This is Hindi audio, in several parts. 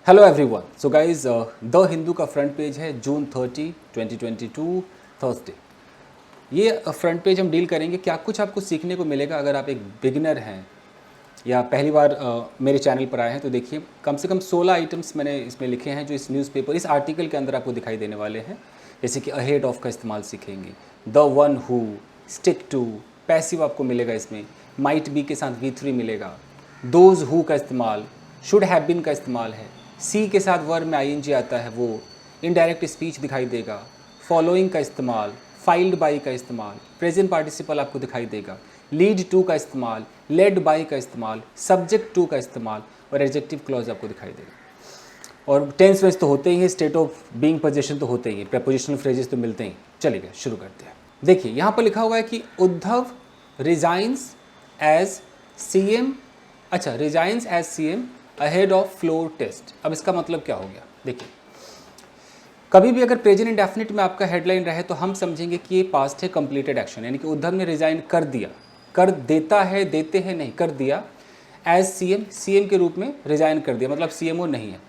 Hello everyone. So guys the Hindu का फ्रंट पेज है जून 30, 2022 थर्सडे। ये फ्रंट पेज हम डील करेंगे। क्या कुछ आपको सीखने को मिलेगा अगर आप एक बिगिनर हैं या पहली बार मेरे चैनल पर आए हैं। तो देखिए, कम से कम 16 आइटम्स मैंने इसमें लिखे हैं जो इस न्यूज़पेपर, इस आर्टिकल के अंदर आपको दिखाई देने वाले हैं। जैसे कि अहेड ऑफ का इस्तेमाल सीखेंगे, the one who, stick to, passive आपको मिलेगा इसमें, माइट बी के साथ V3 मिलेगा, दोज हु का इस्तेमाल, शुड हैव बीन का इस्तेमाल है, सी के साथ वर्ब में ING आता है वो, इनडायरेक्ट स्पीच दिखाई देगा, फॉलोइंग का इस्तेमाल, फाइल्ड बाई का इस्तेमाल, प्रेजेंट पार्टिसिपल आपको दिखाई देगा, लीड टू का इस्तेमाल, लेड बाई का इस्तेमाल, सब्जेक्ट टू का इस्तेमाल और एडजेक्टिव क्लॉज आपको दिखाई देगा। और टेंस वेंस तो होते ही हैं, स्टेट ऑफ बीइंग पोजीशन तो होते ही हैं, प्रेपोजिशनल फ्रेजेस तो मिलते ही। चलिए शुरू करते हैं। देखिए यहाँ पर लिखा हुआ है कि उद्धव रिजाइंस एज CM, अच्छा resigns as CM ahead of floor test. अब इसका मतलब क्या हो गया? देखिए, कभी भी अगर प्रेजेंट इंडेफिनिट में आपका हेडलाइन रहे तो हम समझेंगे कि ये पास्ट है, कंप्लीटेड एक्शन, यानी कि उद्धव ने रिजाइन कर दिया, कर देता है, देते हैं नहीं, कर दिया। एज CM के रूप में रिजाइन कर दिया, मतलब CMO नहीं है।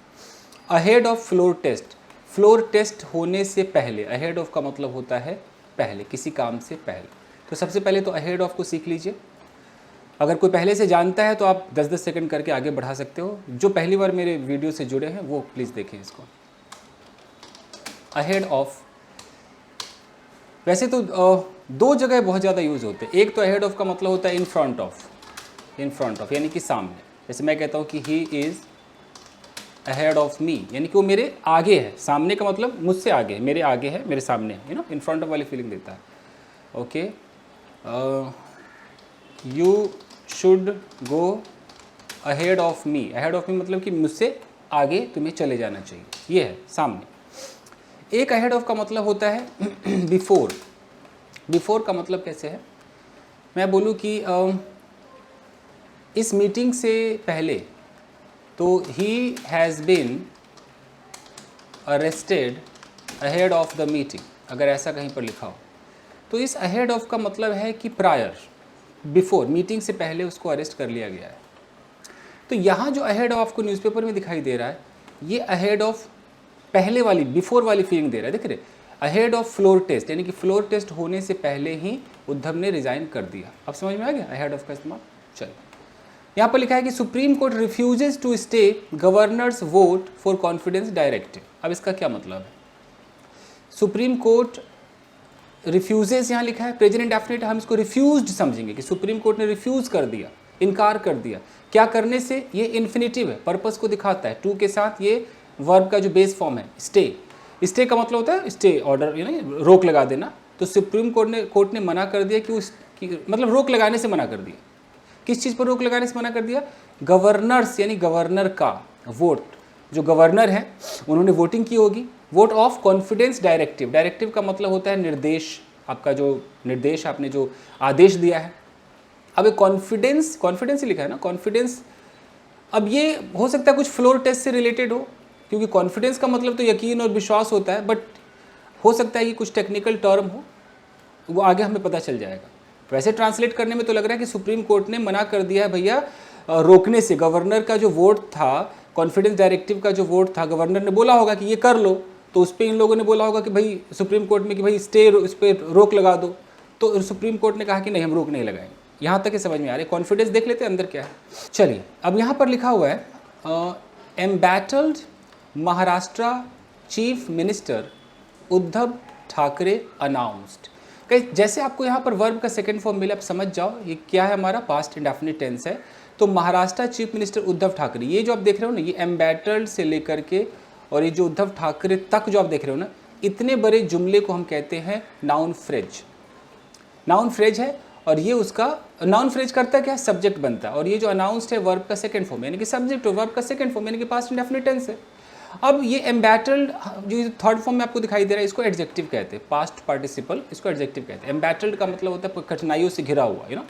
Ahead of floor test, floor test होने से पहले, अहेड ऑफ का मतलब होता है पहले, किसी काम से पहले। तो सबसे पहले तो अहेड ऑफ को सीख लीजिए। अगर कोई पहले से जानता है तो आप 10-10 सेकंड करके आगे बढ़ा सकते हो। जो पहली बार मेरे वीडियो से जुड़े हैं वो प्लीज़ देखें इसको। अहेड ऑफ वैसे तो दो जगह बहुत ज़्यादा यूज़ होते हैं। एक तो अहेड ऑफ का मतलब होता है in front of, in front of यानी कि सामने। जैसे मैं कहता हूँ कि he is ahead of me, यानी कि वो मेरे आगे है। सामने का मतलब मुझसे आगे है, मेरे आगे है, मेरे सामने है, इन फ्रंट ऑफ वाली फीलिंग देता है। Okay, you should go ahead of me, ahead of me मतलब कि मुझसे आगे तुम्हें चले जाना चाहिए, ये है सामने। एक अहेड ऑफ का मतलब होता है बिफोर। बिफोर का मतलब कैसे है? मैं बोलूँ कि इस मीटिंग से पहले तो ही has been arrested ahead of the meeting, अगर ऐसा कहीं पर लिखा हो तो इस अहेड ऑफ का मतलब है कि प्रायर, बिफोर, मीटिंग से पहले उसको अरेस्ट कर लिया गया है। तो यहाँ जो अहेड ऑफ को न्यूज़पेपर में दिखाई दे रहा है, ये अहेड ऑफ पहले वाली, बिफोर वाली फीलिंग दे रहा है। देख रहे, अहेड ऑफ फ्लोर टेस्ट, यानी कि फ्लोर टेस्ट होने से पहले ही उद्धव ने रिजाइन कर दिया। अब समझ में आ गया अहेड ऑफ का इस्तेमाल? चलो, यहाँ पर लिखा है कि supreme court refuses to stay governor's vote for confidence directive. अब इसका क्या मतलब है? सुप्रीम कोर्ट रिफ्यूजेस यहाँ लिखा है, प्रेजेंट इंडेफिनिट, हम इसको रिफ्यूज्ड समझेंगे कि सुप्रीम कोर्ट ने रिफ्यूज़ कर दिया, इनकार कर दिया। क्या करने से? ये इन्फिनिटिव है, पर्पस को दिखाता है। टू के साथ ये वर्ब का जो बेस फॉर्म है स्टे, स्टे का मतलब होता है स्टे ऑर्डर, यानी रोक लगा देना। तो सुप्रीम कोर्ट ने मना कर दिया कि मतलब रोक लगाने से मना कर दिया। किस चीज़ पर रोक लगाने से मना कर दिया? गवर्नर्स, यानी गवर्नर का वोट, जो गवर्नर है उन्होंने वोटिंग की होगी, vote of confidence directive. Directive का मतलब होता है निर्देश, आपका जो निर्देश, आपने जो आदेश दिया है। अब ये कॉन्फिडेंस, कॉन्फिडेंस ही लिखा है ना, कॉन्फिडेंस। अब ये हो सकता है कुछ फ्लोर टेस्ट से रिलेटेड हो, क्योंकि कॉन्फिडेंस का मतलब तो यकीन और विश्वास होता है, बट हो सकता है कि कुछ टेक्निकल टर्म हो, वो आगे हमें पता चल जाएगा। वैसे ट्रांसलेट करने में तो लग रहा है कि सुप्रीम कोर्ट ने मना कर दिया है भैया रोकने से। गवर्नर का जो वोट था, कॉन्फिडेंस डायरेक्टिव का जो वोट था, गवर्नर ने बोला होगा कि ये कर लो, तो उस पर इन लोगों ने बोला होगा कि भाई सुप्रीम कोर्ट में कि भाई स्टे, इस पर रोक लगा दो। तो सुप्रीम कोर्ट ने कहा कि नहीं, हम रोक नहीं लगाएंगे। यहाँ तक ही समझ में आ रही है। कॉन्फिडेंस देख लेते हैं अंदर क्या है। चलिए, अब यहाँ पर लिखा हुआ है embattled Maharashtra chief minister Uddhav Thackeray announced. जैसे आपको यहाँ पर वर्ब का सेकंड फॉर्म मिला, आप समझ जाओ ये क्या है, हमारा पास्ट इंडेफिनिट टेंस है। तो महाराष्ट्र चीफ मिनिस्टर उद्धव ठाकरे, ये जो आप देख रहे हो ना, ये एम्बैटल्ड से लेकर के और ये जो उद्धव ठाकरे तक जो आप देख रहे हो ना, इतने बड़े जुमले को हम कहते हैं नाउन फ्रेज। नाउन फ्रेज है, और ये उसका नाउन फ्रेज करता क्या? सब्जेक्ट बनता है। और ये जो अनाउंस्ड है वर्ब का सेकंड फॉर्म, यानी कि सब्जेक्ट और वर्ब का सेकंड फॉर्म, यानी कि पास्ट इंडेफिनिट टेंस है। अब ये एम्बैटल्ड जो थर्ड फॉर्म में आपको दिखाई दे रहा है, इसको एडजेक्टिव कहते हैं, पास्ट पार्टिसिपल, इसको एडजेक्टिव कहते हैं। एम्बैटल्ड का मतलब होता है कठिनाइयों से घिरा हुआ,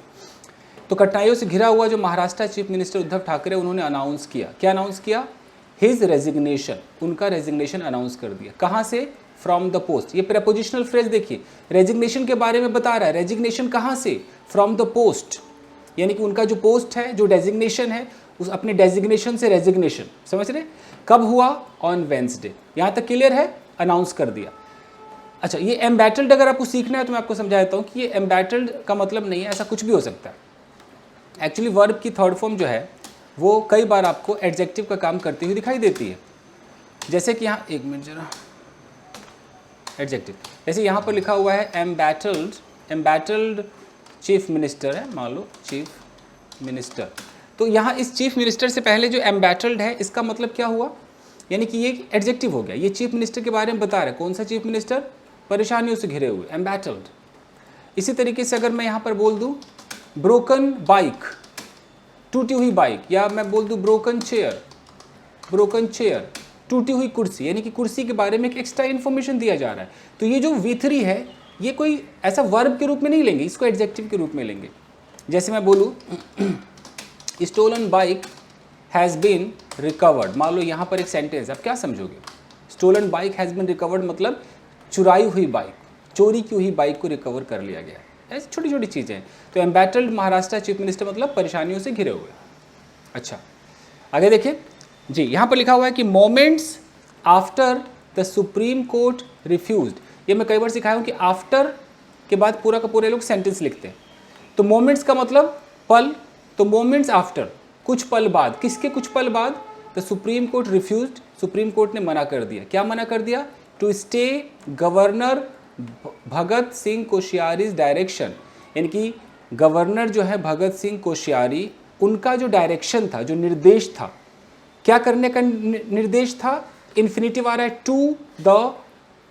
तो कठिनाइयों से घिरा हुआ जो महाराष्ट्र चीफ मिनिस्टर उद्धव ठाकरे, उन्होंने अनाउंस किया। क्या अनाउंस किया? हिज रेजिग्नेशन, उनका रेजिग्नेशन अनाउंस कर दिया। कहाँ से? From the post. ये प्रेपोजिशनल फ्रेज देखिए, रेजिग्नेशन के बारे में बता रहा है। रेजिग्नेशन कहाँ से? From the post. यानी कि उनका जो पोस्ट है, जो डेजिग्नेशन है, उस अपने डेजिग्नेशन से रेजिग्नेशन, समझ रहे? कब हुआ? On Wednesday. यहाँ तक क्लियर है? अनाउंस कर दिया। अच्छा, ये एम्बैटल्ड अगर आपको सीखना है तो मैं आपको समझा देता हूँ कि ये एम्बैटल्ड का मतलब नहीं है, ऐसा कुछ भी हो सकता है। एक्चुअली वर्ब की थर्ड फॉर्म जो है वो कई बार आपको एडजेक्टिव का काम करती हुई दिखाई देती है। जैसे कि यहाँ, एक मिनट जरा, एडजेक्टिव, जैसे यहाँ पर लिखा हुआ है एम्बैटल्ड, एम्बैटल्ड चीफ मिनिस्टर है, मान लो चीफ मिनिस्टर। तो यहाँ इस चीफ मिनिस्टर से पहले जो एम्बैटल्ड है, इसका मतलब क्या हुआ? यानी कि ये एडजेक्टिव हो गया। ये चीफ मिनिस्टर के बारे में बता रहा है। कौन सा चीफ मिनिस्टर? परेशानियों से घिरे हुए, एम्बैटल्ड। इसी तरीके से अगर मैं यहाँ पर बोल दूँ ब्रोकन बाइक, टूटी हुई बाइक, या मैं बोल दूँ ब्रोकन चेयर, ब्रोकन चेयर, टूटी हुई कुर्सी, यानी कि कुर्सी के बारे में एक एक्स्ट्रा इन्फॉर्मेशन दिया जा रहा है। तो ये जो V3 है, ये कोई ऐसा वर्ब के रूप में नहीं लेंगे, इसको एडजेक्टिव के रूप में लेंगे। जैसे मैं बोलूँ stolen bike has been recovered, मान लो यहाँ पर एक सेंटेंस, आप क्या समझोगे? Stolen bike has been recovered मतलब चुराई हुई बाइक, चोरी की हुई बाइक को रिकवर कर लिया गया है। ऐसी छोटी छोटी चीज़ें हैं। तो एम्बैटल्ड महाराष्ट्र चीफ मिनिस्टर मतलब परेशानियों से घिरे हुए। अच्छा, आगे देखिए जी, यहाँ पर लिखा हुआ है कि moments after the Supreme Court refused. ये मैं कई बार सिखाया हूँ कि आफ्टर के बाद पूरा का पूरे लोग सेंटेंस लिखते हैं। तो मोमेंट्स का मतलब पल, तो मोमेंट्स आफ्टर, कुछ पल बाद। किसके कुछ पल बाद? The Supreme Court refused, Supreme Court ने मना कर दिया। क्या मना कर दिया? To stay governor Bhagat Singh Koshyari's direction, यानी कि गवर्नर जो है भगत सिंह कोश्यारी, उनका जो डायरेक्शन था, जो निर्देश था, क्या करने का निर्देश था? इन्फिनिटिव आ रहा है, टू द,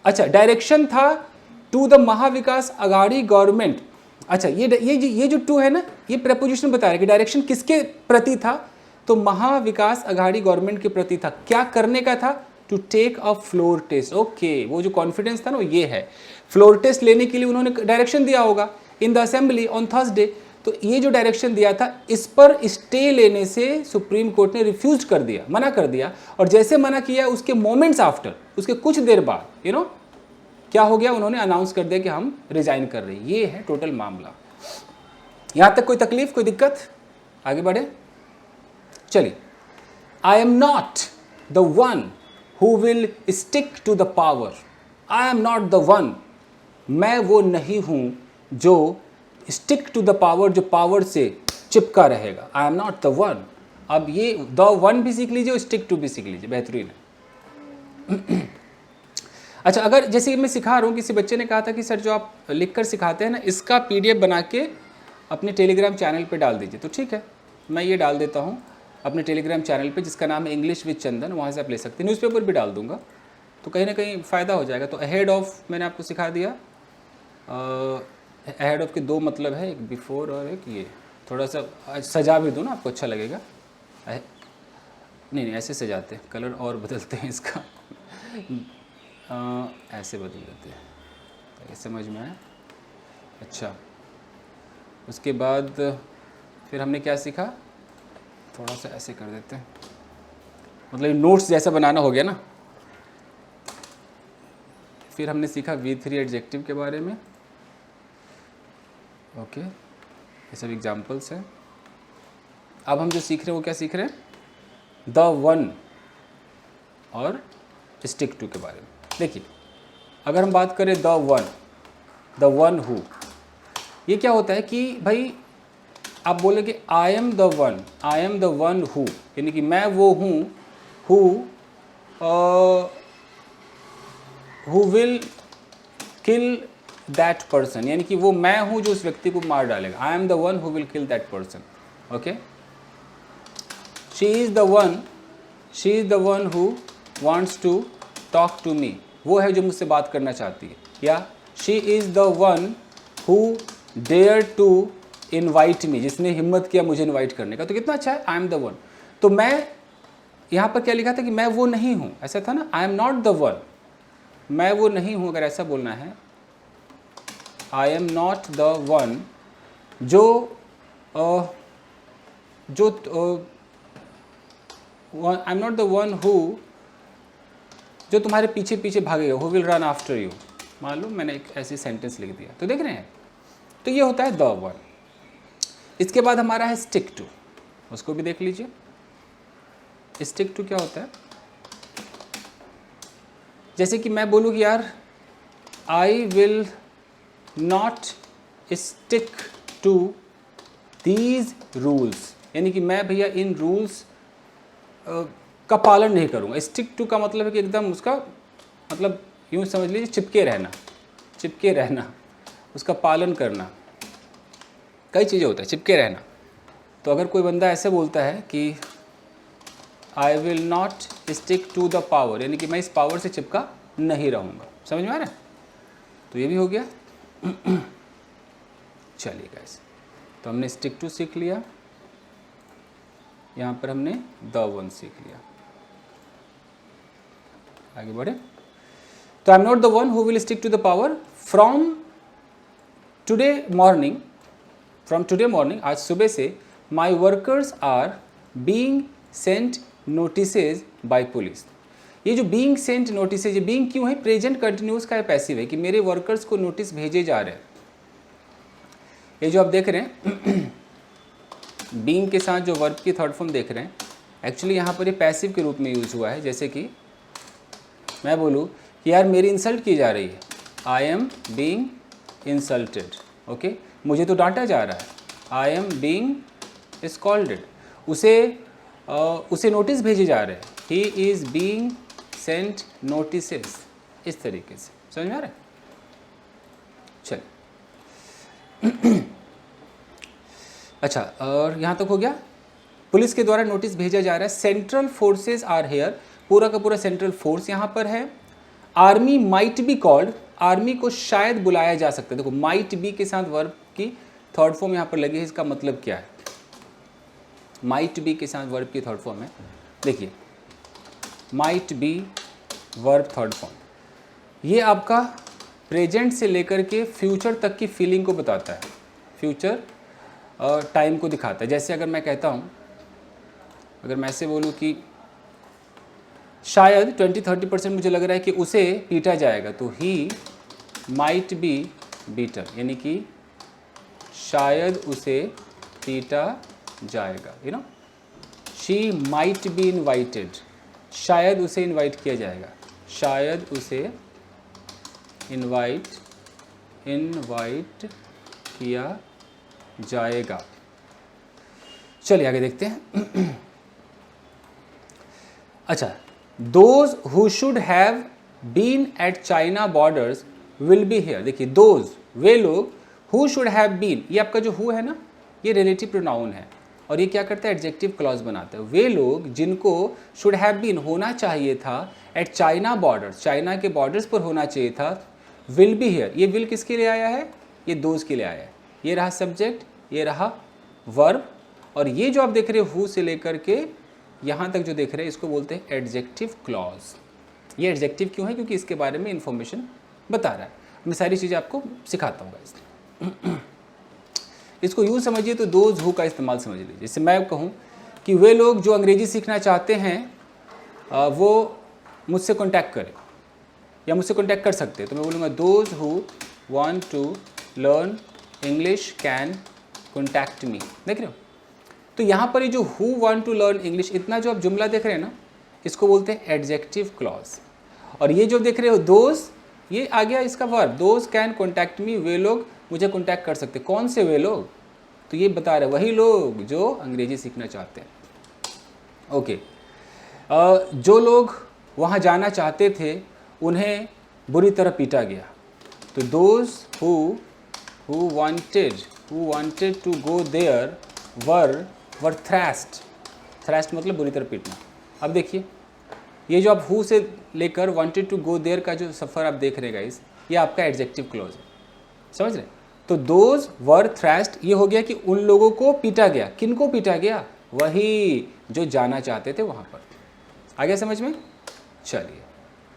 अच्छा डायरेक्शन था to the Mahavikas Aghadi government. अच्छा, ये जो टू है ना, ये प्रपोजिशन बता रहा है कि डायरेक्शन किसके प्रति था? तो महाविकास अघाड़ी गवर्नमेंट के प्रति था। क्या करने का था? To take a floor test. Okay, वो जो कॉन्फिडेंस था ना, ये है। फ्लोर टेस्ट लेने के लिए उन्होंने डायरेक्शन दिया होगा in the assembly on Thursday. तो ये जो डायरेक्शन दिया था, इस पर स्टे लेने से सुप्रीम कोर्ट ने रिफ्यूज कर दिया, मना कर दिया। और जैसे मना किया, उसके मोमेंट्स आफ्टर, उसके कुछ देर बाद क्या हो गया? उन्होंने अनाउंस कर दिया कि हम रिजाइन कर रहे हैं। ये है टोटल मामला। यहां तक कोई तकलीफ, कोई दिक्कत? आगे बढ़े, चलिए। I am not the one who will stick to the power. I am not the one, मैं वो नहीं हूं जो स्टिक टू द पावर, जो पावर से चिपका रहेगा। I am not the one. अब ये द वन भी सीख लीजिए और स्टिक टू भी सीख लीजिए, बेहतरीन है। अच्छा, अगर जैसे मैं सिखा रहा हूँ, किसी बच्चे ने कहा था कि सर जो आप लिख कर सिखाते हैं ना, इसका PDF बना के अपने टेलीग्राम चैनल पे डाल दीजिए। तो ठीक है, मैं ये डाल देता हूँ अपने टेलीग्राम चैनल पे, जिसका नाम है इंग्लिश विद चंदन। वहाँ से आप ले सकते हैं। न्यूज़पेपर भी डाल दूँगा, तो कहीं ना कहीं फ़ायदा हो जाएगा। तो अहेड ऑफ मैंने आपको सिखा दिया। अहेड ऑफ के दो मतलब है, एक बिफोर और एक ये। थोड़ा सा सजा भी दूँ ना, आपको अच्छा लगेगा। नहीं, ऐसे सजाते, कलर और बदलते हैं इसका। ऐसे बदल देते हैं, ये समझ में आया? अच्छा, उसके बाद फिर हमने क्या सीखा? थोड़ा सा ऐसे कर देते हैं, मतलब नोट्स जैसा बनाना हो गया ना। फिर हमने सीखा V3 एडजेक्टिव के बारे में। ओके, ये सब एग्जाम्पल्स हैं। अब हम जो सीख रहे हैं वो क्या सीख रहे हैं? द वन और स्टिक टू के बारे में। देखिए, अगर हम बात करें द वन हु, ये क्या होता है कि भाई आप बोलेंगे आई am the one, I am the one who, यानी कि मैं वो हूँ who will kill that person, यानी कि वो मैं हूँ जो उस व्यक्ति को मार डालेगा। I am the one who will kill that person. Okay, she is the one who wants to talk to me, वो है जो मुझसे बात करना चाहती है। या she is the one who dare to invite me, जिसने हिम्मत किया मुझे इनवाइट करने का। तो कितना अच्छा है, आई एम द वन। तो मैं यहाँ पर क्या लिखा था कि मैं वो नहीं हूँ, ऐसा था ना, आई एम नॉट द वन, मैं वो नहीं हूँ। अगर ऐसा बोलना है, I am not the one I am not the one who, जो तुम्हारे पीछे पीछे भागेगा, who will run after you. मान लो मैंने एक ऐसी सेंटेंस लिख दिया, तो देख रहे हैं, तो ये होता है द वन। इसके बाद हमारा है स्टिक टू, उसको भी देख लीजिए। स्टिक टू क्या होता है? जैसे कि मैं बोलूँ कि यार I will not stick to these rules, यानी कि मैं भैया इन रूल्स का पालन नहीं करूँगा। स्टिक टू का मतलब है कि एकदम उसका मतलब यूँ समझ लीजिए चिपके रहना, उसका पालन करना। कई चीज़ें होता है चिपके रहना। तो अगर कोई बंदा ऐसे बोलता है कि I will not stick to the power, यानी कि मैं इस पावर से चिपका नहीं रहूँगा। समझ में आ रहा है? तो ये भी हो गया। चलिए गाइस, तो हमने स्टिक टू सीख लिया, यहाँ पर हमने द वन सीख लिया। आगे बढ़े। तो I am not the one who will stick to the power from today morning, आज सुबह से my workers are being sent notices by police. ये जो बीइंग सेंट नोटिसेज, ये बीइंग क्यों है? प्रेजेंट कंटिन्यूस का है, पैसिव है, कि मेरे वर्कर्स को नोटिस भेजे जा रहे हैं। ये जो आप देख रहे हैं बीइंग के साथ जो वर्ब की थर्ड फॉर्म देख रहे हैं, एक्चुअली यहाँ पर ये पैसिव के रूप में यूज हुआ है। जैसे कि मैं बोलूँ कि यार मेरी इंसल्ट की जा रही है, I am being insulted. Okay, मुझे तो डांटा जा रहा है, आई एम बीइंग स्कॉल्डेड। उसे नोटिस भेजे जा रहे हैं, he is being sent notices. इस तरीके से समझ में आ रहा है? चलिए अच्छा, और यहाँ तक हो गया। पुलिस के द्वारा नोटिस भेजा जा रहा है। सेंट्रल फोर्सेस आर हेयर, पूरा का पूरा सेंट्रल फोर्स यहाँ पर है। Army might be called, army को शायद बुलाया जा सकता है। देखो माइट बी के साथ वर्ब की थर्ड फॉर्म यहाँ पर लगी है, इसका मतलब क्या है? माइट बी के साथ वर्ब की थर्ड फॉर्म है, देखिए might be verb third form, ये आपका प्रेजेंट से लेकर के फ्यूचर तक की फीलिंग को बताता है, फ्यूचर टाइम को दिखाता है। जैसे अगर मैं कहता हूँ, अगर मैं ऐसे बोलूँ कि शायद 20-30% मुझे लग रहा है कि उसे पीटा जाएगा, तो ही माइट बी बीटर, यानी कि शायद उसे पीटा जाएगा। You know, she might be invited, शायद उसे इनवाइट किया जाएगा, शायद उसे इनवाइट किया जाएगा। चलिए आगे देखते हैं। अच्छा, those who should have been at China borders will be here. देखिए दोज, वे लोग, हु शुड हैव बीन, ये आपका जो हु है ना, ये रिलेटिव प्रोनाउन है और ये क्या करता है? एडजेक्टिव क्लॉज बनाता है। वे लोग जिनको शुड हैव बीन, होना चाहिए था, एट चाइना बॉर्डर्स, चाइना के बॉर्डर्स पर होना चाहिए था, विल बी हेयर। ये विल किसके लिए आया है? ये दोज के लिए आया है। ये रहा सब्जेक्ट, ये रहा वर्ब, और ये जो आप देख रहे हो हु से लेकर के यहाँ तक जो देख रहे हैं, इसको बोलते हैं एडजेक्टिव क्लॉज। ये एडजेक्टिव क्यों है? क्योंकि इसके बारे में इंफॉर्मेशन बता रहा है। मैं सारी चीज़ें आपको सिखाता हूँ गाइस। इसको यूँ समझिए तो दोज हु का इस्तेमाल समझ लीजिए। जैसे मैं कहूँ कि वे लोग जो अंग्रेजी सीखना चाहते हैं वो मुझसे कॉन्टैक्ट करें या मुझसे कॉन्टैक्ट कर सकते हैं, तो मैं बोलूँगा those who want to learn English can contact me. देख रहे हो? तो यहाँ पर ये जो who want to learn English, इतना जो आप जुमला देख रहे हैं ना, इसको बोलते हैं एडजेक्टिव क्लॉज। और ये जो देख रहे हो दोज, ये आ गया इसका verb, those can contact me, वे लोग मुझे कॉन्टैक्ट कर सकते। कौन से वे लोग? तो ये बता रहे वही लोग जो अंग्रेजी सीखना चाहते हैं। ओके, जो लोग वहाँ जाना चाहते थे उन्हें बुरी तरह पीटा गया, तो those who wanted to go there were thrashed मतलब बुरी तरह पीटना। अब देखिए ये जो आप हु से लेकर वांटेड टू गो देयर का जो सफ़र आप देख रहे गाइस, ये आपका एडजेक्टिव क्लॉज है। समझ रहे? तो दोज वर थ्रैश्ड, ये हो गया कि उन लोगों को पीटा गया। किन को पीटा गया? वही जो जाना चाहते थे वहाँ पर। आ गया समझ में? चलिए,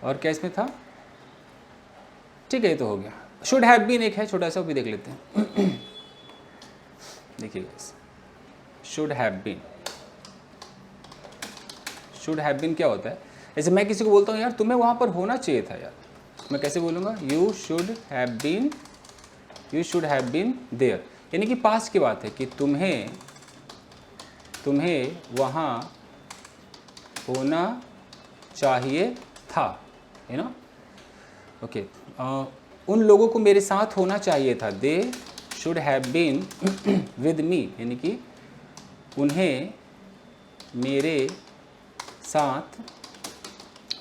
और क्या इसमें था? ठीक है, ये तो हो गया। शुड हैव बीन एक है छोटा सा, भी देख लेते हैं। देखिए गाइस, शुड हैव बीन क्या होता है? जैसे मैं किसी को बोलता हूँ यार तुम्हें वहाँ पर होना चाहिए था यार, मैं कैसे बोलूँगा? You should have been there. यानी कि पास्ट की बात है कि तुम्हें वहाँ होना चाहिए था, यू नो, ओके। उन लोगों को मेरे साथ होना चाहिए था, they should have been with me, यानी कि उन्हें मेरे साथ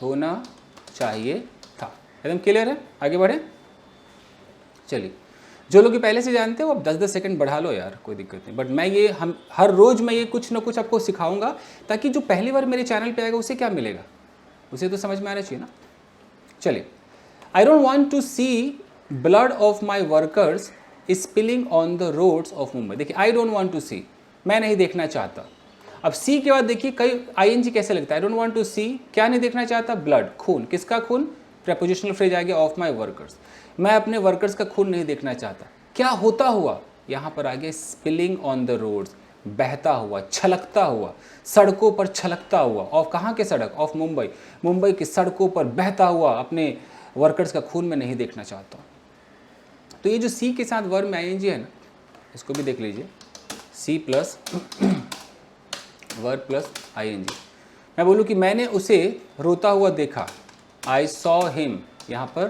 होना चाहिए था। एकदम क्लियर है? आगे बढ़े। चलिए, जो लोग पहले से जानते हो अब 10-10 सेकंड बढ़ा लो यार, कोई दिक्कत नहीं। बट मैं ये हर रोज़ मैं ये कुछ ना कुछ आपको सिखाऊंगा, ताकि जो पहली बार मेरे चैनल पे आएगा उसे क्या मिलेगा, उसे तो समझ में आना चाहिए ना। चलिए, I don't want to see blood of my workers spilling on the roads of Mumbai. देखिए, I don't want to see, मैं नहीं देखना चाहता। अब सी के बाद देखिए कई आईएनजी कैसे लगता है। आई डोंट वांट टू सी, क्या नहीं देखना चाहता? ब्लड, खून। किसका खून? प्रेपोजिशनल फ्रेज आ गया, ऑफ माई वर्कर्स। मैं अपने वर्कर्स का खून नहीं देखना चाहता। क्या होता हुआ? यहाँ पर आ गया स्पिलिंग ऑन द रोड्स, बहता हुआ, छलकता हुआ, सड़कों पर छलकता हुआ। ऑफ कहाँ के सड़क? ऑफ मुंबई। मुंबई की सड़कों पर बहता हुआ अपने वर्कर्स का खून मैं नहीं देखना चाहता। तो ये जो सी के साथ वर्ब में आईएनजी है ना, इसको भी देख लीजिए, see plus verb plus ING. मैं बोलूँ कि मैंने उसे रोता हुआ देखा, आई सॉ हिम, यहाँ पर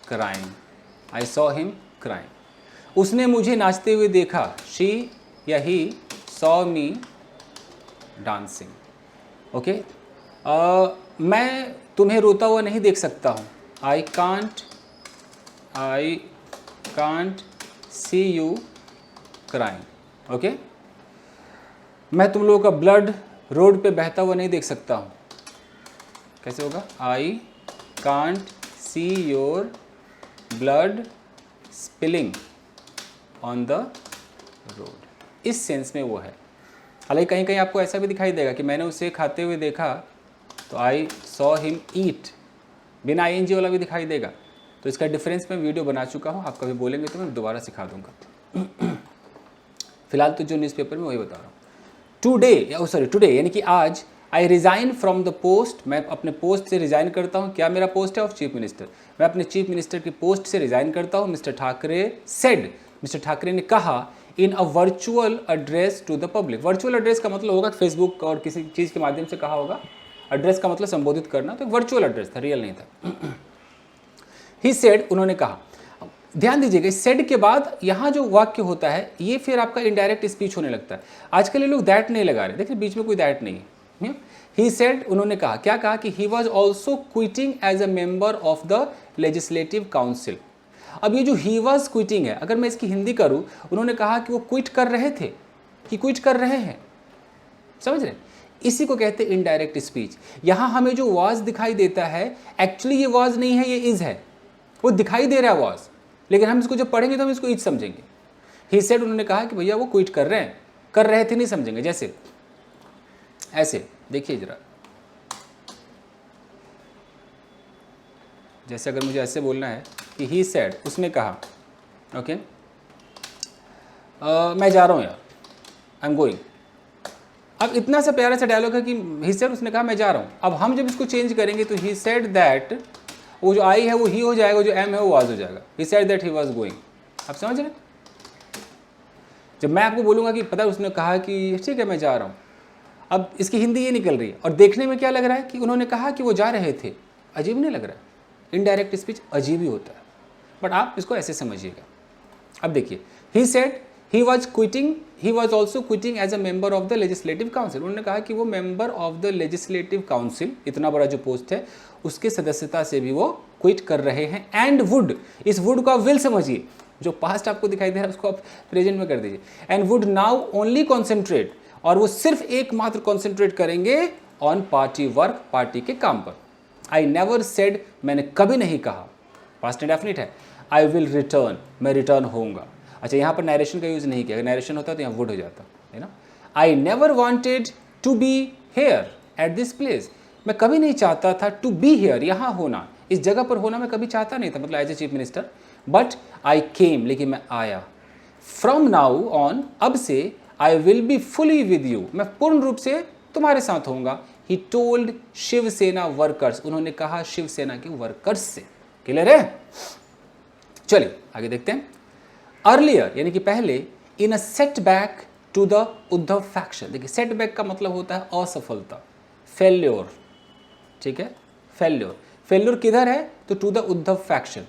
crime, I saw him crime. उसने मुझे नाचते हुए देखा, शी या he saw me dancing. Okay, मैं तुम्हें रोता हुआ नहीं देख सकता हूँ, I can't see you crime. Okay, मैं तुम लोगों का ब्लड रोड पे बहता हुआ नहीं देख सकता हूँ। कैसे होगा? I can't see your blood spilling on the road. इस सेंस में वो है। हालांकि कहीं कहीं आपको ऐसा भी दिखाई देगा कि मैंने उसे खाते हुए देखा, तो आई सॉ हिम ईट, बिना आईएनजी वाला भी दिखाई देगा। तो इसका डिफरेंस मैं वीडियो बना चुका हूँ, आप कभी बोलेंगे तो मैं दोबारा सिखा दूंगा। फिलहाल तो जो न्यूज़पेपर में वही बता रहा हूँ। टुडे यानी कि आज, आई रिज़ाइन फ्रॉम द पोस्ट, मैं अपने पोस्ट से रिज़ाइन करता हूँ। क्या मेरा पोस्ट है? Of chief minister. मैं अपने चीफ मिनिस्टर की पोस्ट से रिज़ाइन करता हूँ। Mister Thackeray said, Mister Thackeray ने कहा, in a virtual address to the public. Virtual address का मतलब होगा फेसबुक और किसी चीज़ के माध्यम से कहा होगा। एड्रेस का मतलब संबोधित करना, तो वर्चुअल एड्रेस था, रियल नहीं था। ही सेड, उन्होंने कहा। ध्यान दीजिएगा, सेड के बाद यहाँ जो वाक्य होता है ये फिर आपका इनडायरेक्ट स्पीच होने लगता है। आजकल ये लोग दैट नहीं लगा रहे, देखिए बीच में कोई दैट नहीं है। ही सेड, उन्होंने कहा, क्या कहा? कि he was also quitting as a member of the legislative council. अब ये जो ही वॉज क्विटिंग है, अगर मैं इसकी हिंदी करूँ, उन्होंने कहा कि वो क्विट कर रहे थे, कि क्विट कर रहे हैं। समझ रहे? इसी को कहते हैं इनडायरेक्ट स्पीच। यहाँ हमें जो वॉज दिखाई देता है, एक्चुअली ये वॉज नहीं है, ये इज है। वो दिखाई दे रहा है वॉज, लेकिन हम इसको जब पढ़ेंगे तो हम इसको इज समझेंगे। ही सेड, उन्होंने कहा कि भैया वो क्विट कर रहे हैं, कर रहे थे नहीं समझेंगे। जैसे ऐसे देखिए जरा, जैसे अगर मुझे ऐसे बोलना है कि ही सेड, उसने कहा, ओके, मैं जा रहा हूँ यार, आई एम गोइंग। अब इतना सा प्यारा सा डायलॉग है कि ही सेड, उसने कहा मैं जा रहा हूँ। अब हम जब इसको चेंज करेंगे तो ही सेड दैट, वो जो आई है वो ही हो जाएगा, जो एम है वो वाज हो जाएगा। He said that he was going. आप समझ रहे? जब मैं आपको बोलूँगा कि पता है उसने कहा कि ठीक है मैं जा रहा हूँ, अब इसकी हिंदी ये निकल रही है, और देखने में क्या लग रहा है कि उन्होंने कहा कि वो जा रहे थे। अजीब नहीं लग रहा है? इनडायरेक्ट स्पीच अजीब ही होता है, बट आप इसको ऐसे समझिएगा। अब देखिए, he said he was quitting, he was also quitting as a member of the legislative council. उन्होंने कहा कि वो member of the legislative council, इतना बड़ा जो पोस्ट है उसके सदस्यता से भी वो क्विट कर रहे हैं। एंड वुड, इस वुड को आप विल समझिए, जो पास्ट आपको दिखाई दे रहा है उसको आप प्रेजेंट में कर दीजिए। And would now only concentrate, और वो सिर्फ एकमात्र कॉन्सेंट्रेट करेंगे ऑन पार्टी वर्क, पार्टी के काम पर। आई नेवर सेड, मैंने कभी नहीं कहा, पास्ट इंडेफिनिट है। आई विल रिटर्न, मैं रिटर्न होऊंगा। अच्छा, यहाँ पर नरेशन का यूज़ नहीं किया, अगर नरेशन होता तो यहाँ वुड हो जाता है ना। I never wanted to be here at this place, मैं कभी नहीं चाहता था टू बी हेयर, यहाँ होना, इस जगह पर होना मैं कभी चाहता नहीं था, मतलब as a chief minister. But I came, लेकिन मैं आया। फ्रॉम नाउ ऑन, अब से, I will be fully with you, मैं पूर्ण रूप से तुम्हारे साथ होऊंगा। ही टोल्ड शिवसेना वर्कर्स, उन्होंने कहा शिवसेना के वर्कर्स से। क्लियर है? चलिए आगे देखते हैं। अर्लियर यानी कि पहले, in a setback to the Uddhav faction. देखिए सेटबैक का मतलब होता है असफलता, फेल्योर, ठीक है, फेल्योर। फेल्योर किधर है? तो टू द उद्धव फैक्शन,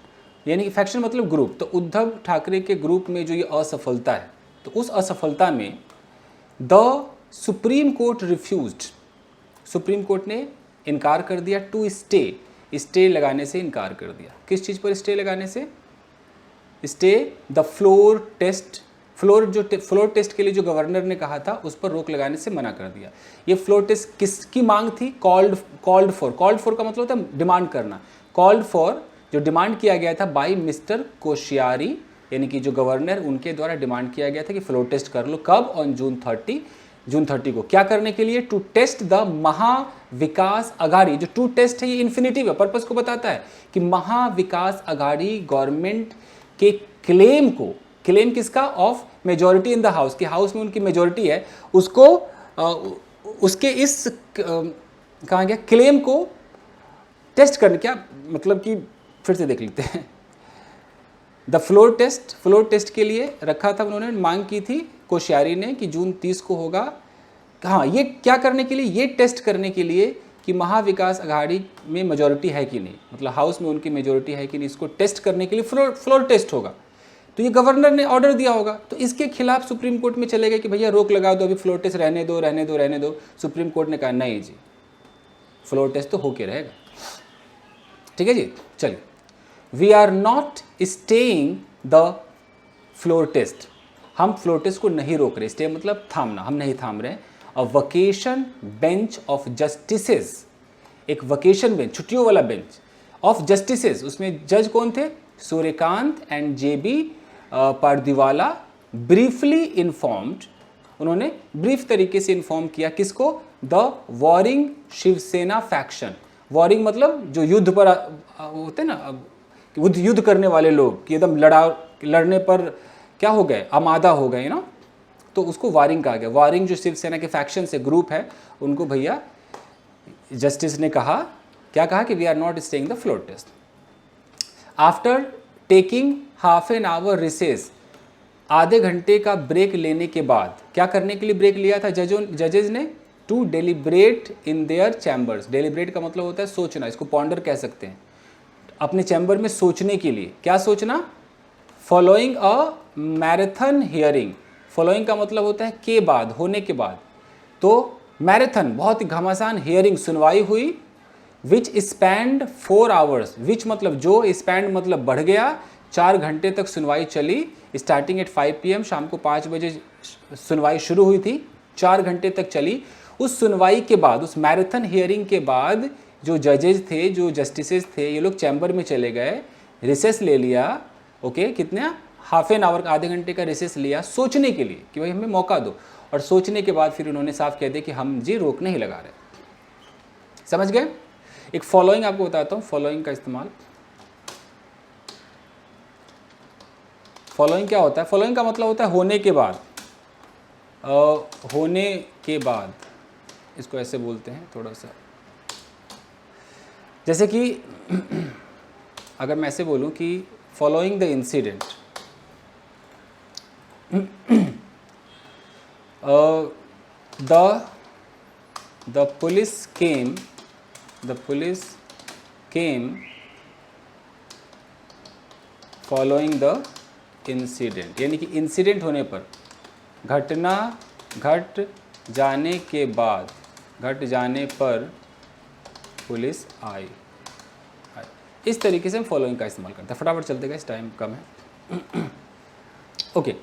यानी कि फैक्शन मतलब ग्रुप। तो उद्धव ठाकरे के ग्रुप में जो ये असफलता है, तो उस असफलता में the Supreme Court refused, Supreme Court ने इनकार कर दिया टू स्टे, स्टे लगाने से इनकार कर दिया। किस चीज़ पर स्टे लगाने से? Stay the floor test, floor test के लिए जो गवर्नर ने कहा था उस पर रोक लगाने से मना कर दिया। ये फ्लोर टेस्ट किसकी मांग थी? कॉल्ड फॉर का मतलब होता है डिमांड करना। कॉल्ड फॉर जो डिमांड किया गया था बाय मिस्टर कोश्यारी, यानी कि जो गवर्नर उनके द्वारा डिमांड किया गया था कि फ्लोर टेस्ट कर लो। कब? ऑन जून 30 को। क्या करने के लिए? To test the Mahavikas Aghadi. जो टू टेस्ट है ये इन्फिनिटिव है, पर्पस को बताता है कि महाविकास अघाड़ी गवर्नमेंट के क्लेम को, क्लेम किसका? Of majority in the house, कि हाउस में उनकी मेजॉरिटी है, उसको उसके इस कहा गया क्लेम को टेस्ट करने। क्या मतलब कि फिर से देख लेते हैं। द फ्लोर टेस्ट के लिए रखा था उन्होंने, मांग की थी कोश्यारी ने कि जून 30 को होगा। हाँ, ये क्या करने के लिए? ये टेस्ट करने के लिए कि महाविकास अघाड़ी में मेजॉरिटी है कि नहीं, मतलब हाउस में उनकी मेजॉरिटी है कि नहीं, इसको टेस्ट करने के लिए फ्लोर टेस्ट होगा। तो ये गवर्नर ने ऑर्डर दिया होगा, तो इसके खिलाफ सुप्रीम कोर्ट में चले गए कि भैया रोक लगा दो, अभी फ्लोर टेस्ट रहने दो। सुप्रीम कोर्ट ने कहा नहीं जी, फ्लोर टेस्ट तो होके रहेगा। ठीक है जी, चलिए। We are not staying the floor test, हम फ्लोर टेस्ट को नहीं रोक रहे। स्टे मतलब थामना, हम नहीं थाम रहे। A vacation bench of justices, एक वकेशन बेंच, छुट्टियों वाला बेंच ऑफ जस्टिसेस, उसमें जज कौन थे? Suryakant and JB Pardiwala, briefly informed, उन्होंने ब्रीफ तरीके से इन्फॉर्म किया किसको? The warring Shiv Sena faction. Warring मतलब जो युद्ध पर होते हैं ना, युद्ध करने वाले लोग कि एकदम लड़ने पर क्या हो गए? आमादा हो गए ना, तो उसको वॉरिंग कहा गया। वॉरिंग जो शिवसेना के फैक्शन से ग्रुप है, उनको भैया जस्टिस ने कहा, क्या कहा? कि we are not staying the floor test. After taking half an hour recess, आधे घंटे का ब्रेक लेने के बाद, क्या करने के लिए ब्रेक लिया था जजेज ने? To deliberate in their chambers. Deliberate का मतलब होता है सोचना, इसको पॉन्डर कह सकते हैं, अपने चैम्बर में सोचने के लिए। क्या सोचना? Following a marathon hearing. Following का मतलब होता है के बाद, होने के बाद। तो मैराथन बहुत ही घमासान हियरिंग, सुनवाई हुई, विच स्पैंड 4 आवर्स। विच मतलब जो, स्पैंड मतलब बढ़ गया, 4 घंटे तक सुनवाई चली। स्टार्टिंग एट 5 PM, शाम को 5 बजे सुनवाई शुरू हुई थी, 4 घंटे तक चली। उस सुनवाई के बाद, उस मैराथन हियरिंग के बाद जो जजेज थे, जो जस्टिसेस थे, ये लोग चैम्बर में चले गए, रिसेस ले लिया। ओके, कितना? हाफ एन आवर का, आधे घंटे का रिसेस लिया सोचने के लिए कि भाई हमें मौका दो। और सोचने के बाद फिर उन्होंने साफ कह दिया कि हम जी रोक नहीं लगा रहे। समझ गए? एक फॉलोइंग आपको बताता हूँ, फॉलोइंग का इस्तेमाल। फॉलोइंग क्या होता है? फॉलोइंग का मतलब होता है होने के बाद। होने के बाद इसको ऐसे बोलते हैं थोड़ा सा, जैसे कि अगर मैं ऐसे बोलूं कि following the incident, the police came following the incident, यानी कि इंसिडेंट होने पर, घटना घट जाने के बाद, घट जाने पर पुलिस आई। इस तरीके से हम फॉलोइंग का इस्तेमाल करते हैं। फटाफट चलते गए, टाइम कम है। Okay,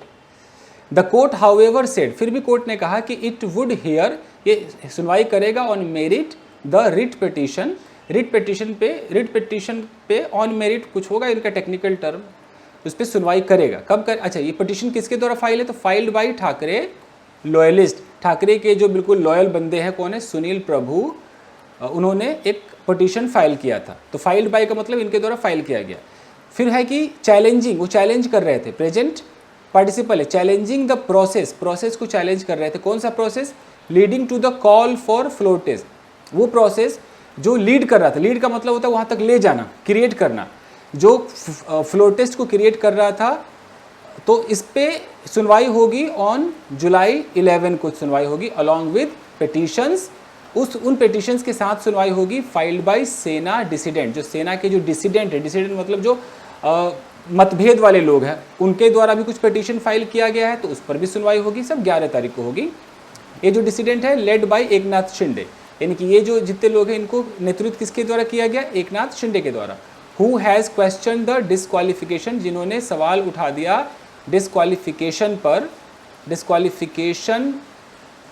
the court however said, फिर भी कोर्ट ने कहा कि इट वुड हियर, ये सुनवाई करेगा on merit the writ petition. Writ petition पे ऑन मेरिट कुछ होगा इनका टेक्निकल टर्म, उस पर सुनवाई करेगा। कब कर? अच्छा, ये पिटीशन किसके द्वारा फाइल है? तो filed by Thackeray loyalist. Thackeray के जो बिल्कुल लॉयल बंदे हैं, कौन है? सुनील प्रभु, उन्होंने एक पिटीशन फाइल किया था। तो फाइल्ड बाई का मतलब इनके द्वारा फाइल किया गया। फिर है कि चैलेंजिंग, वो चैलेंज कर रहे थे, प्रेजेंट पार्टिसिपल है, चैलेंजिंग द प्रोसेस, प्रोसेस को चैलेंज कर रहे थे। कौन सा process? Leading to the call for floor test, वो प्रोसेस जो लीड कर रहा था। लीड का मतलब होता है वहाँ तक ले जाना, क्रिएट करना, जो फ्लोर टेस्ट को क्रिएट कर रहा था, तो इस पे सुनवाई होगी ऑन जुलाई 11 को सुनवाई होगी अलॉन्ग विद पिटीशंस। उन पिटीशंस के साथ सुनवाई होगी फाइल्ड बाय सेना डिसिडेंट, जो सेना के जो डिसिडेंट है, डिसिडेंट मतलब जो मतभेद वाले लोग हैं, उनके द्वारा भी कुछ पिटीशन फाइल किया गया है, तो उस पर भी सुनवाई होगी। सब 11 तारीख को होगी। ये जो डिसिडेंट है लेड बाय एकनाथ शिंदे, यानी कि ये जो जितने लोग हैं इनको नेतृत्व किसके द्वारा किया गया, एकनाथ शिंदे के द्वारा। Who has question the disqualification, जिन्होंने सवाल उठा दिया डिस्क्वालिफिकेशन पर, डिस्क्वालिफिकेशन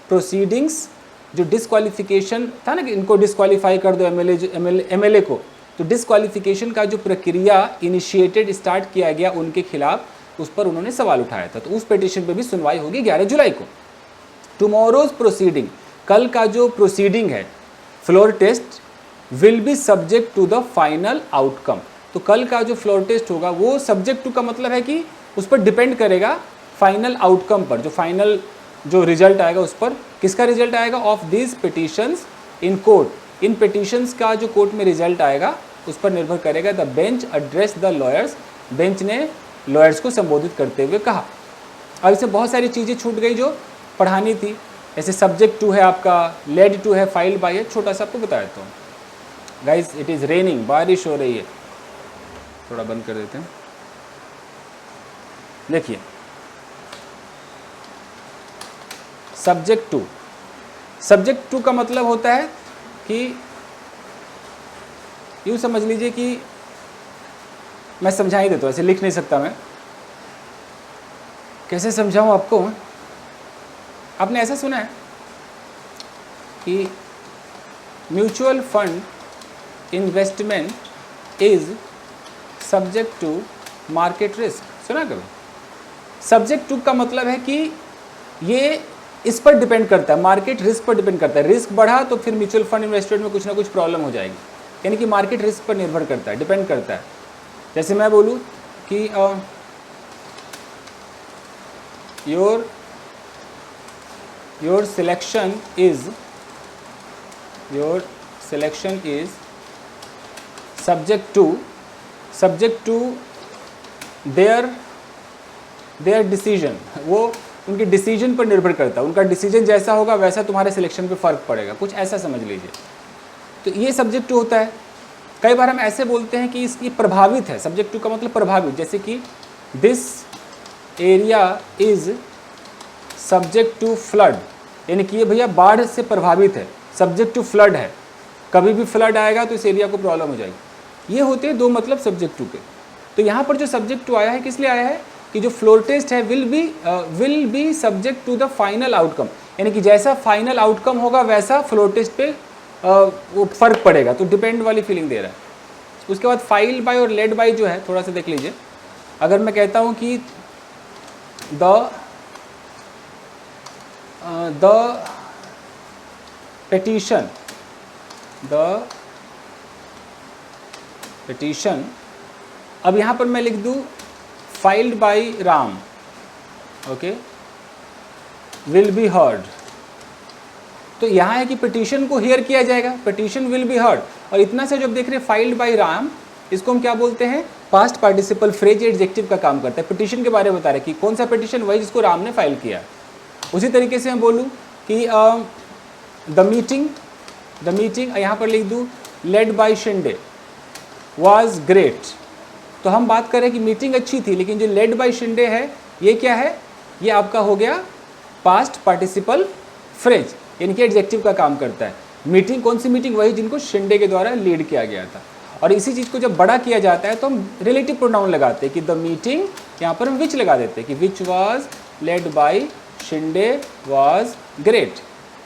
प्रोसीडिंग्स, जो डिस्क्वालिफिकेशन था ना कि इनको डिस्क्वालीफाई कर दो एमएलए को, तो डिस्क्वालिफिकेशन का जो प्रक्रिया इनिशिएटेड स्टार्ट किया गया उनके खिलाफ, उस पर उन्होंने सवाल उठाया था। तो उस पिटीशन पे भी सुनवाई होगी 11 जुलाई को। टुमारोज प्रोसीडिंग, कल का जो प्रोसीडिंग है floor test, will be subject to the final outcome. तो कल का जो फ्लोर टेस्ट होगा वो सब्जेक्ट टू का मतलब है कि उस पर डिपेंड करेगा फाइनल आउटकम पर, जो फाइनल जो रिजल्ट आएगा उस पर। किसका रिजल्ट आएगा, of this petitions in court, in petitions का जो कोर्ट में रिजल्ट आएगा उस पर निर्भर करेगा। The bench address the lawyers, bench ने लॉयर्स को संबोधित करते हुए कहा। अब इसमें बहुत सारी चीज़ें छूट गई जो पढ़ानी थी, जैसे सब्जेक्ट टू है आपका, लेड टू है, फाइल बाय है, छोटा सा आपको बता देता हूँ। गाइज इट इज़ रेनिंग, बारिश हो रही है, थोड़ा बंद कर देते हैं। देखिए सब्जेक्ट टू, सब्जेक्ट टू का मतलब होता है कि यूँ समझ लीजिए कि मैं समझा ही देता हूँ, ऐसे लिख नहीं सकता मैं, कैसे समझाऊँ आपको। आपने ऐसा सुना है कि mutual fund investment is subject to market risk, सुना कभी? सब्जेक्ट टू का मतलब है कि ये इस पर डिपेंड करता है, मार्केट रिस्क पर डिपेंड करता है। रिस्क बढ़ा तो फिर म्यूचुअल फंड इन्वेस्टमेंट में कुछ ना कुछ प्रॉब्लम हो जाएगी, यानी कि मार्केट रिस्क पर निर्भर करता है, डिपेंड करता है। जैसे मैं बोलूँ कि your selection is subject to their decision, वो उनके डिसीजन पर निर्भर करता है। उनका डिसीजन जैसा होगा वैसा तुम्हारे सिलेक्शन पे फ़र्क पड़ेगा, कुछ ऐसा समझ लीजिए। तो ये सब्जेक्ट टू होता है। कई बार हम ऐसे बोलते हैं कि इसकी प्रभावित है, सब्जेक्ट टू का मतलब प्रभावित, जैसे कि this area is subject to flood, यानी कि ये भैया बाढ़ से प्रभावित है, सब्जेक्ट टू फ्लड है, कभी भी फ्लड आएगा तो इस एरिया को प्रॉब्लम हो जाएगी। ये होते हैं दो मतलब सब्जेक्ट टू के। तो यहाँ पर जो सब्जेक्ट टू आया है किस लिए आया है कि जो फ्लोर टेस्ट है will be subject to the final outcome, यानी कि जैसा फाइनल आउटकम होगा वैसा फ्लोर टेस्ट पे वो फ़र्क पड़ेगा। तो डिपेंड वाली फीलिंग दे रहा है। उसके बाद फाइल बाय और लेड बाय जो है थोड़ा सा देख लीजिए। अगर मैं कहता हूँ कि द पिटीशन, अब यहाँ पर मैं लिख दूँ filed by Ram, okay, will be heard. तो यहाँ है कि पिटीशन को हियर किया जाएगा, पिटीशन विल बी हर्ड। और इतना से जब देख रहे हैं फाइल्ड बाय राम, इसको हम क्या बोलते हैं, पास्ट पार्टिसिपल फ्रेज एडजेक्टिव का काम करता है। पिटीशन के बारे में बता रहे कि कौन सा पिटीशन, वही जिसको राम ने फाइल किया। उसी तरीके से मैं बोलूँ कि द मीटिंग यहाँ पर लिख दूँ led by Shinde was great. तो हम बात करें कि मीटिंग अच्छी थी, लेकिन जो लेड बाय शिंदे है ये क्या है, ये आपका हो गया पास्ट पार्टिसिपल फ्रेज, यानी कि एडजेक्टिव का काम करता है। मीटिंग कौन सी मीटिंग, वही जिनको शिंदे के द्वारा लीड किया गया था। और इसी चीज़ को जब बड़ा किया जाता है तो हम रिलेटिव प्रोनाउन लगाते हैं कि द मीटिंग, यहाँ पर हम विच लगा देते हैं कि which was led by Shinde was great.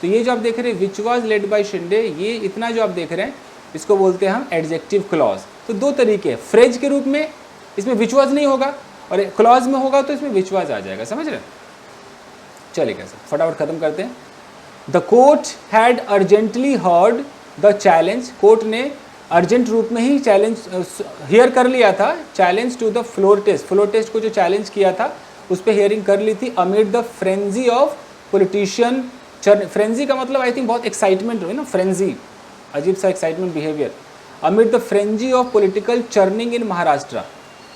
तो ये जो आप देख रहे हैं which was led by Shinde, ये इतना जो आप देख रहे हैं इसको बोलते हैं हम एडजेक्टिव क्लॉज। तो दो तरीके हैं, फ्रेज के रूप में इसमें विच वाज नहीं होगा और क्लॉज में होगा तो इसमें विच वाज आ जाएगा, समझ रहे हैं। चलिए कैसे फटाफट खत्म करते हैं। The court had urgently heard the challenge, court ने अर्जेंट रूप में ही चैलेंज हियर कर लिया था, challenge to the floor test, floor test को जो चैलेंज किया था उस पर हियरिंग कर ली थी। Amid the frenzy of politician, frenzy का मतलब आई थिंक बहुत एक्साइटमेंट हुई ना, फ्रेंजी अजीब सा excitement behaviour. Amid the frenzy of political churning in Maharashtra,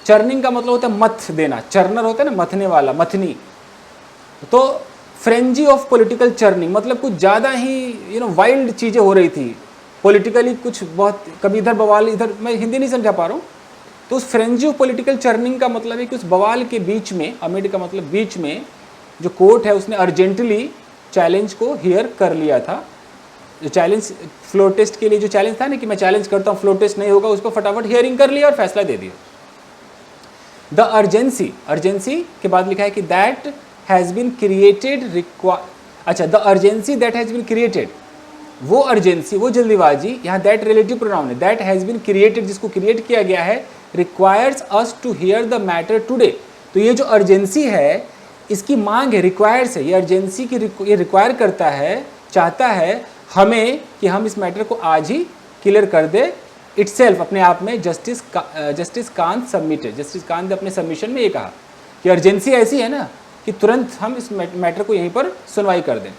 churning का मतलब होता है मथ देना, चर्नर होता है ना मथने वाला, मथनी। तो फ्रेंजी ऑफ पॉलिटिकल चर्निंग मतलब कुछ ज़्यादा ही वाइल्ड चीज़ें हो रही थी पॉलिटिकली, कुछ बहुत, कभी इधर बवाल इधर, मैं हिंदी नहीं समझा पा रहा हूँ। तो उस फ्रेंजी ऑफ पॉलिटिकल चर्निंग का मतलब है कि उस बवाल के बीच में, अमिड का मतलब बीच में, जो कोर्ट है उसने अर्जेंटली चैलेंज को हियर कर लिया था। जो चैलेंज फ्लोर टेस्ट के लिए जो चैलेंज था ना कि मैं चैलेंज करता हूँ फ्लोर टेस्ट नहीं होगा, उस पर फटाफट हियरिंग कर लिया और फैसला दे दिया। द अर्जेंसी, अर्जेंसी के बाद लिखा है कि दैट हैज़ बीन क्रिएटेड अच्छा, the urgency that has been created, वो अर्जेंसी, वो जल्दीबाजी, यहाँ दैट रिलेटिव प्रोनाउन है, दैट हैज़ बीन क्रिएटेड, जिसको क्रिएट किया गया है, requires us to hear the matter today. तो ये जो अर्जेंसी है इसकी मांग है, रिक्वायर्स है, ये अर्जेंसी की ये रिक्वायर करता है, चाहता है हमें कि हम इस मैटर को आज ही क्लियर कर दे इटसेल्फ, अपने आप में। Justice Kant submitted, justice Kant ने अपने सबमिशन में ये कहा कि अर्जेंसी ऐसी है ना कि तुरंत हम इस मैटर को यहीं पर सुनवाई कर दें।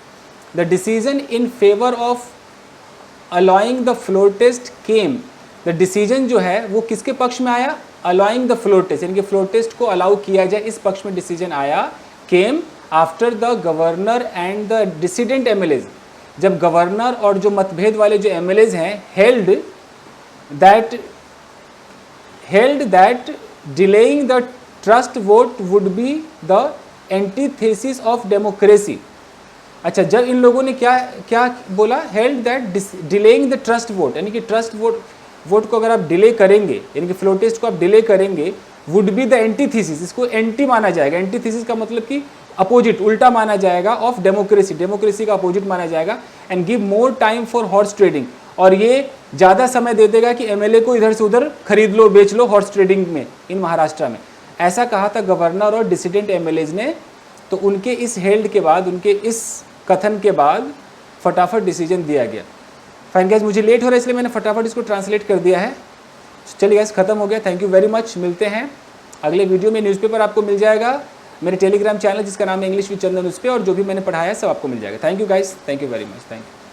The decision in favour of allowing the floor test came, the decision जो है वो किसके पक्ष में आया, अलाउइंग द फ्लोर टेस्ट, यानी कि फ्लोर टेस्ट को अलाउ किया जाए, इस पक्ष में डिसीजन आया। Came after the governor and the dissident MLAs, जब गवर्नर और जो मतभेद वाले जो एमएलएज हैं held that delaying the trust vote would be the antithesis of democracy. अच्छा, जब इन लोगों ने क्या बोला, held that delaying the trust vote, यानी कि ट्रस्ट वोट को अगर आप डिले करेंगे, यानी कि फ्लोर टेस्ट को आप डिले करेंगे, वुड बी द एंटीथेसिस, इसको एंटी माना जाएगा। एंटीथेसिस का मतलब कि अपोजिट, उल्टा माना जाएगा, ऑफ डेमोक्रेसी, डेमोक्रेसी का अपोजिट माना जाएगा। And give more time for horse trading, और ये ज़्यादा समय दे देगा कि एमएलए को इधर से उधर खरीद लो, बेच लो हॉर्स ट्रेडिंग में इन महाराष्ट्र में। ऐसा कहा था गवर्नर और डिसिडेंट एमएलएज ने। तो उनके इस हेल्ड के बाद, उनके इस कथन के बाद फटाफट डिसीजन दिया गया। फाइन गाइस, मुझे लेट हो रहा है इसलिए मैंने फटाफट इसको ट्रांसलेट कर दिया है। चलिए गाइस, खत्म हो गया। Thank you very much. मिलते हैं अगले वीडियो में। न्यूज़पेपर आपको मिल जाएगा मेरे टेलीग्राम चैनल जिसका नाम है इंग्लिश विद चंदन, उस पर, और जो भी मैंने पढ़ाया है सब आपको मिल जाएगा। Thank you guys, thank you very much, thank you.